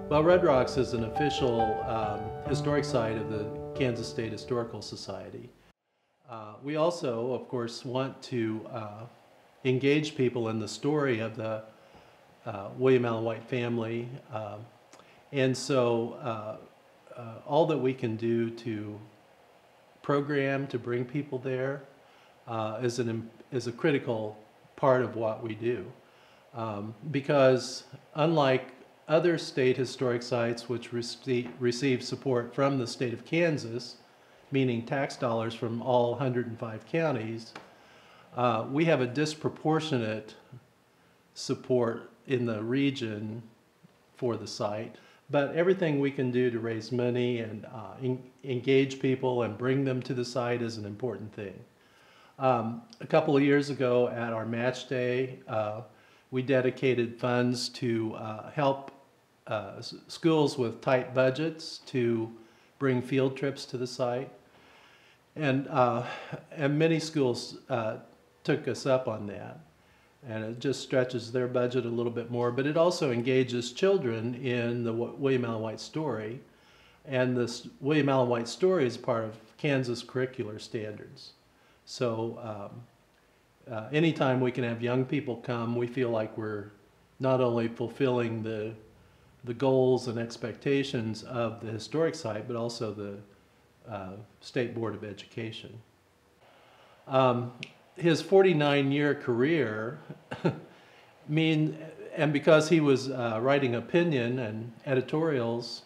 Well, Red Rocks is an official historic site of the Kansas State Historical Society. We also, of course, want to engage people in the story of the William Allen White family. And so all that we can do to program, to bring people there, is a critical part of what we do. Because unlike other state historic sites which receive support from the state of Kansas, meaning tax dollars from all 105 counties, we have a disproportionate support in the region for the site. But everything we can do to raise money and engage people and bring them to the site is an important thing. A couple of years ago at our match day, we dedicated funds to help schools with tight budgets to bring field trips to the site. And many schools took us up on that. And it just stretches their budget a little bit more, but it also engages children in the William Allen White story. And this William Allen White story is part of Kansas curricular standards. So anytime we can have young people come, we feel like we're not only fulfilling the goals and expectations of the historic site, but also the State Board of Education. His 49-year career and because he was writing opinion and editorials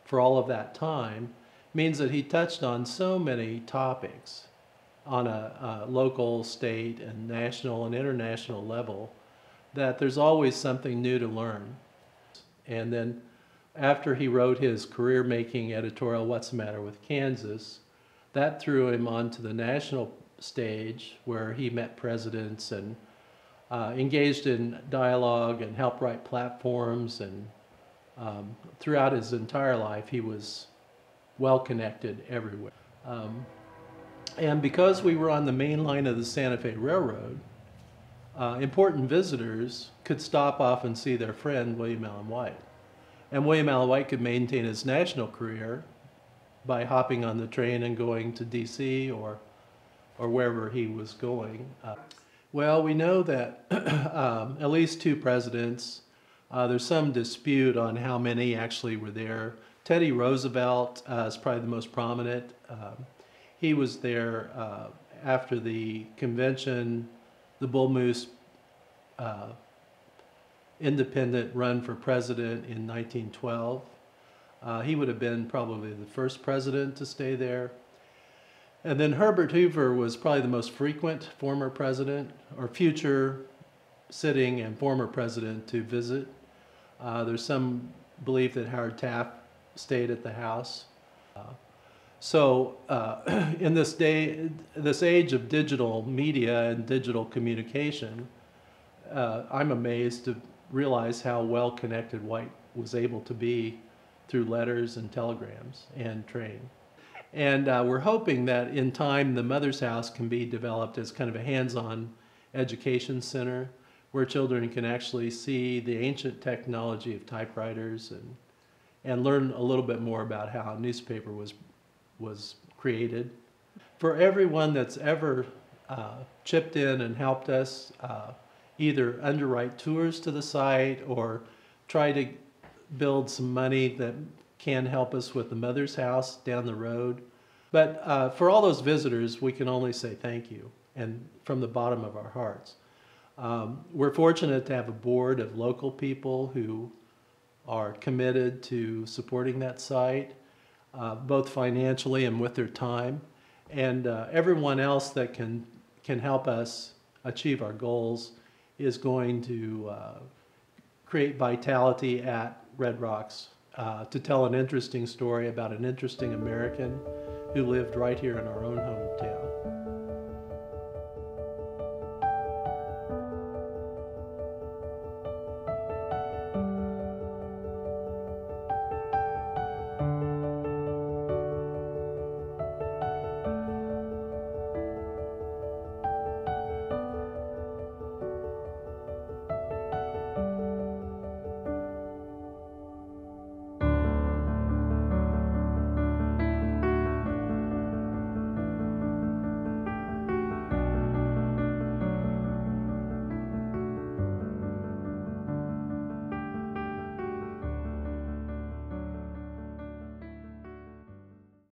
for all of that time, means that he touched on so many topics on a local, state, and national and international level that there's always something new to learn. And then after he wrote his career-making editorial, What's the Matter with Kansas, that threw him onto the national stage where he met presidents and engaged in dialogue and helped write platforms. And throughout his entire life, he was well-connected everywhere. And because we were on the main line of the Santa Fe Railroad, important visitors could stop off and see their friend William Allen White. And William Allen White could maintain his national career by hopping on the train and going to DC or wherever he was going. Well, we know that at least 2 presidents, there's some dispute on how many actually were there. Teddy Roosevelt is probably the most prominent. He was there after the convention, the Bull Moose independent run for president in 1912. He would have been probably the first president to stay there. And then Herbert Hoover was probably the most frequent former president or future sitting and former president to visit. There's some belief that Howard Taft stayed at the house. So in this age of digital media and digital communication, I'm amazed to realize how well connected White was able to be through letters and telegrams and train. And we're hoping that in time the Mother's House can be developed as kind of a hands-on education center where children can actually see the ancient technology of typewriters and learn a little bit more about how a newspaper was created. For everyone that's ever chipped in and helped us either underwrite tours to the site or try to build some money that can help us with the Mother's House down the road. But for all those visitors, we can only say thank you, and from the bottom of our hearts. We're fortunate to have a board of local people who are committed to supporting that site, both financially and with their time. And everyone else that can help us achieve our goals is going to create vitality at Red Rocks to tell an interesting story about an interesting American who lived right here in our own hometown.